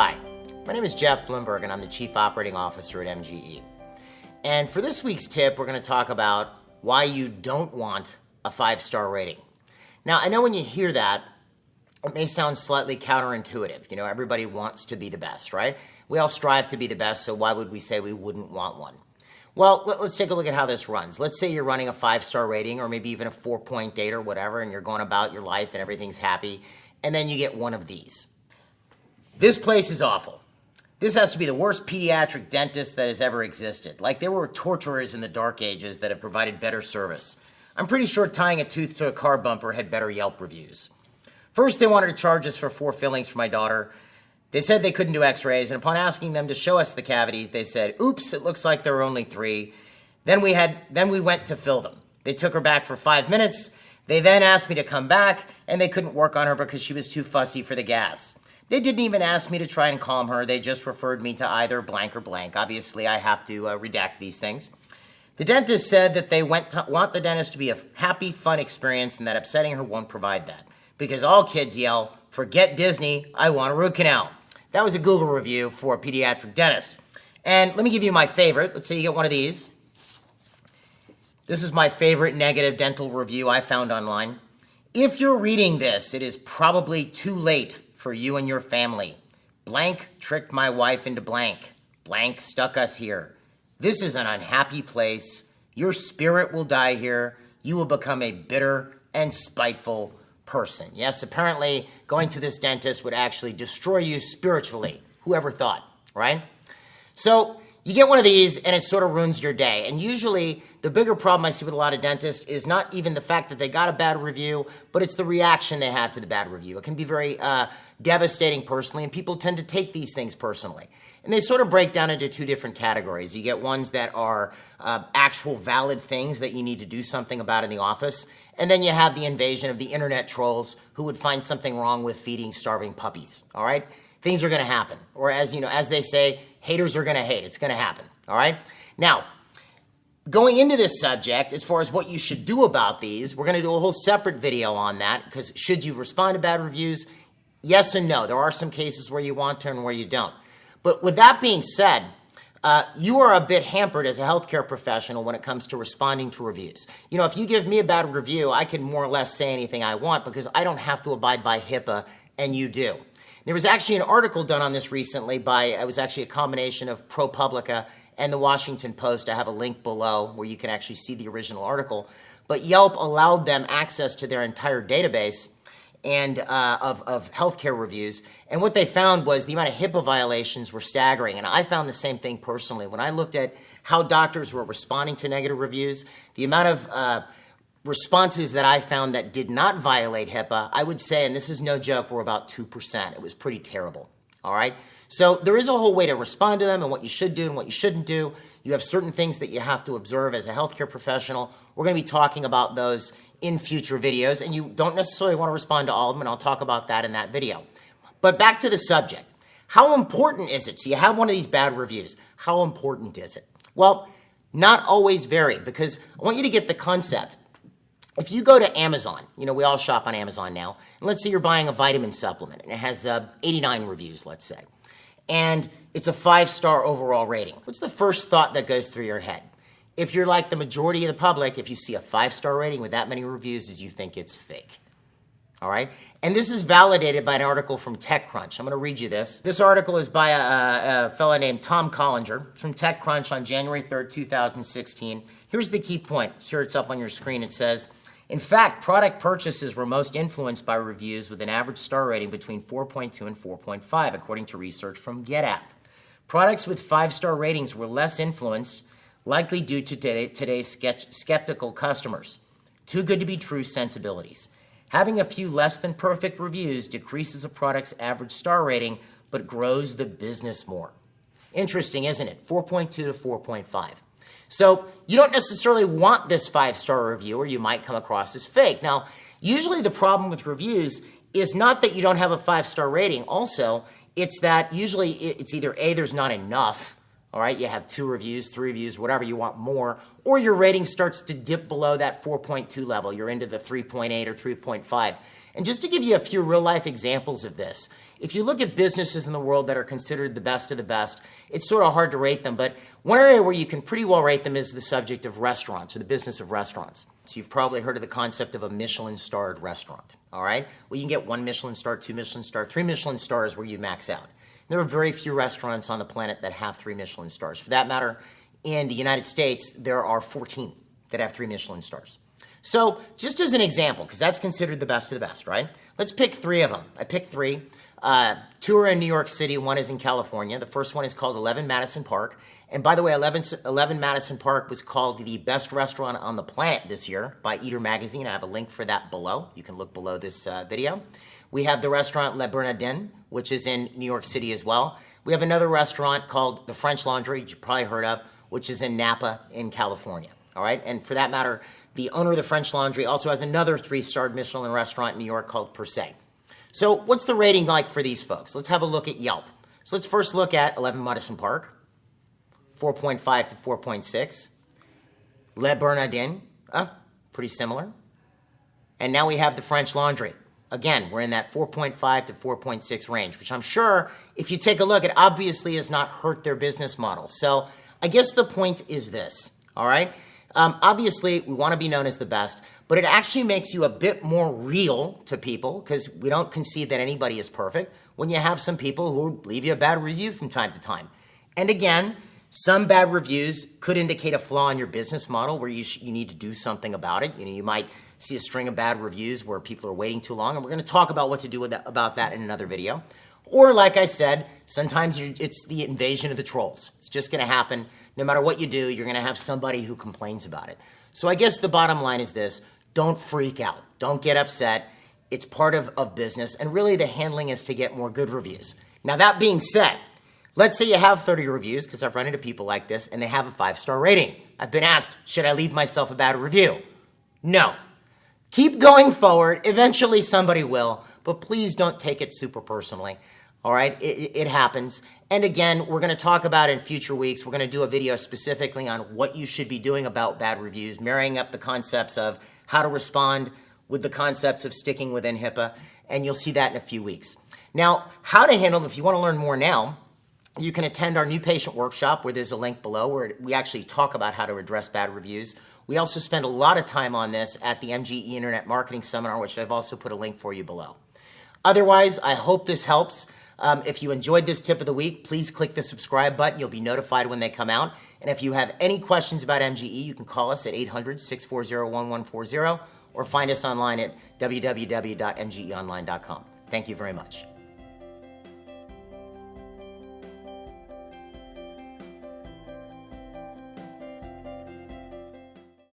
Hi, my name is Jeff Bloomberg and I'm the Chief Operating Officer at MGE. And for this week's tip, we're going to talk about why you don't want a 5-star rating. Now, I know when you hear that, it may sound slightly counterintuitive. You know, everybody wants to be the best, right? We all strive to be the best, so why would we say we wouldn't want one? Well, let's take a look at how this runs. Let's say you're running a 5-star rating or maybe even a 4.8 or whatever, and you're going about your life and everything's happy, and then you get one of these. This place is awful. This has to be the worst pediatric dentist that has ever existed. Like there were torturers in the dark ages that have provided better service. I'm pretty sure tying a tooth to a car bumper had better Yelp reviews. First, they wanted to charge us for 4 fillings for my daughter. They said they couldn't do x-rays, and upon asking them to show us the cavities, they said, oops, it looks like there are only 3. Then we went to fill them. They took her back for 5 minutes. They then asked me to come back, and they couldn't work on her because she was too fussy for the gas. They didn't even ask me to try and calm her. They just referred me to either blank or blank. Obviously, I have to redact these things. The dentist said that they want the dentist to be a happy, fun experience and that upsetting her won't provide that. Because all kids yell, forget Disney, I want a root canal. That was a Google review for a pediatric dentist. And let me give you my favorite. Let's say you get one of these. This is my favorite negative dental review I found online. If you're reading this, it is probably too late for you and your family. Blank tricked my wife into blank. Blank stuck us here. This is an unhappy place. Your spirit will die here. You will become a bitter and spiteful person. Yes, apparently going to this dentist would actually destroy you spiritually. Whoever thought, right? So you get one of these and it sort of ruins your day. And usually the bigger problem I see with a lot of dentists is not even the fact that they got a bad review, but it's the reaction they have to the bad review. It can be very devastating personally, and people tend to take these things personally. And they sort of break down into 2 different categories. You get ones that are actual valid things that you need to do something about in the office. And then you have the invasion of the internet trolls who would find something wrong with feeding starving puppies, all right? Things are gonna happen. Or as they say, haters are gonna hate. It's gonna happen, all right? Now, going into this subject, as far as what you should do about these, we're gonna do a whole separate video on that, because should you respond to bad reviews? Yes and no. There are some cases where you want to and where you don't. But with that being said, you are a bit hampered as a healthcare professional when it comes to responding to reviews. You know, if you give me a bad review, I can more or less say anything I want because I don't have to abide by HIPAA, and you do. There was actually an article done on this recently it was actually a combination of ProPublica and the Washington Post. I have a link below where you can actually see the original article. But Yelp allowed them access to their entire database and of healthcare reviews. And what they found was the amount of HIPAA violations were staggering. And I found the same thing personally. When I looked at how doctors were responding to negative reviews, the amount of responses that I found that did not violate HIPAA, I would say, and this is no joke, were about 2%. It was pretty terrible, all right? So there is a whole way to respond to them and what you should do and what you shouldn't do. You have certain things that you have to observe as a healthcare professional. We're gonna be talking about those in future videos, and you don't necessarily want to respond to all of them, and I'll talk about that in that video. But back to the subject. How important is it? So you have one of these bad reviews. How important is it? Well, not always very, because I want you to get the concept. If you go to Amazon, you know, we all shop on Amazon now, and let's say you're buying a vitamin supplement, and it has 89 reviews, let's say, and it's a 5-star overall rating. What's the first thought that goes through your head? If you're like the majority of the public, if you see a 5-star rating with that many reviews, is you think it's fake, all right? And this is validated by an article from TechCrunch. I'm gonna read you this. This article is by a fellow named Tom Collinger from TechCrunch on January 3rd, 2016. Here's the key point. Here it's up on your screen. It says, in fact, product purchases were most influenced by reviews with an average star rating between 4.2 and 4.5, according to research from GetApp. Products with 5-star ratings were less influenced, likely due to today's skeptical customers. Too good to be true sensibilities. Having a few less than perfect reviews decreases a product's average star rating, but grows the business more. Interesting, isn't it? 4.2 to 4.5. So you don't necessarily want this 5-star review, or you might come across as fake. Now, usually the problem with reviews is not that you don't have a 5-star rating. Also, it's that usually it's either A, there's not enough, all right, you have 2 reviews, 3 reviews, whatever, you want more, or your rating starts to dip below that 4.2 level. You're into the 3.8 or 3.5. And just to give you a few real-life examples of this, if you look at businesses in the world that are considered the best of the best, it's sort of hard to rate them, but one area where you can pretty well rate them is the subject of restaurants, or the business of restaurants. So you've probably heard of the concept of a Michelin-starred restaurant, all right? Well, you can get 1 Michelin star, 2 Michelin star, 3 Michelin stars where you max out. There are very few restaurants on the planet that have 3 Michelin stars. For that matter, in the United States, there are 14 that have 3 Michelin stars. So just as an example, because that's considered the best of the best, right? Let's pick 3 of them. I picked 3. 2 are in New York City, 1 is in California. The first one is called 11 Madison Park. And by the way, 11 Madison Park was called the best restaurant on the planet this year by Eater Magazine. I have a link for that below. You can look below this video. We have the restaurant Le Bernardin, which is in New York City as well. We have another restaurant called the French Laundry, you've probably heard of, which is in Napa in California. All right, and for that matter, the owner of the French Laundry also has another 3-starred Michelin restaurant in New York called Per Se. So what's the rating like for these folks? Let's have a look at Yelp. So let's first look at 11 Madison Park, 4.5 to 4.6. Le Bernardin, pretty similar. And now we have the French Laundry. Again, we're in that 4.5 to 4.6 range, which I'm sure if you take a look, it obviously has not hurt their business model. So I guess the point is this, all right? Obviously, we want to be known as the best, but it actually makes you a bit more real to people because we don't concede that anybody is perfect when you have some people who leave you a bad review from time to time. And again, some bad reviews could indicate a flaw in your business model where you need to do something about it. You might see a string of bad reviews where people are waiting too long, and we're going to talk about what to do about that in another video. Or like I said, sometimes it's the invasion of the trolls. It's just going to happen. No matter what you do, you're going to have somebody who complains about it. So I guess the bottom line is this: don't freak out. Don't get upset. It's part of business, and really the handling is to get more good reviews. Now that being said, let's say you have 30 reviews, because I've run into people like this, and they have a 5-star rating. I've been asked, should I leave myself a bad review? No. Keep going forward. Eventually somebody will, but please don't take it super personally. All right, it happens. And again, we're going to talk about in future weeks, we're going to do a video specifically on what you should be doing about bad reviews, marrying up the concepts of how to respond with the concepts of sticking within HIPAA, and you'll see that in a few weeks. Now, how to handle, if you want to learn more now, you can attend our new patient workshop where there's a link below where we actually talk about how to address bad reviews. We also spend a lot of time on this at the MGE Internet Marketing Seminar, which I've also put a link for you below. Otherwise, I hope this helps. If you enjoyed this tip of the week, please click the subscribe button. You'll be notified when they come out. And if you have any questions about MGE, you can call us at 800-640-1140 or find us online at www.mgeonline.com. Thank you very much.